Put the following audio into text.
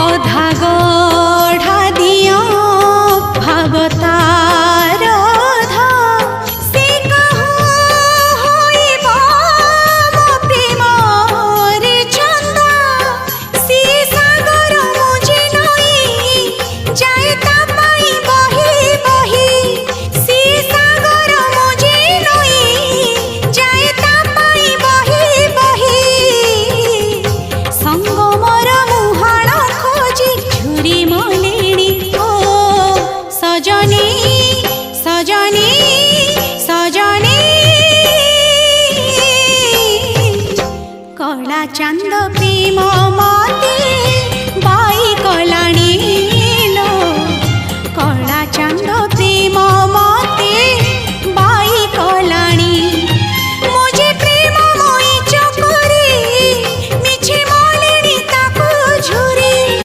ଅଧା ଗଢ଼ା ଦିଅ ଭାବତାର ଧ ସେ କାହୁଁ ହୋଇବ ମୋ ପ୍ରେମରେ ଛନ୍ଦ ସେ ସାଗର ମୁଝି ନଈ ଯାଏ ତା ପାଇଁ ବହି ବହି ସେ ସାଗର ମୁଝି ନଈ ଯାଏ ତା ପାଇଁ ବହି ବହି ସଙ୍ଗମର ମୁହାଣ ଖୋଜି ଝୁରି ମଲେଣି ଓ ସଜନୀ ସଜନୀ ସଜନୀ କଳା ଚାନ୍ଦ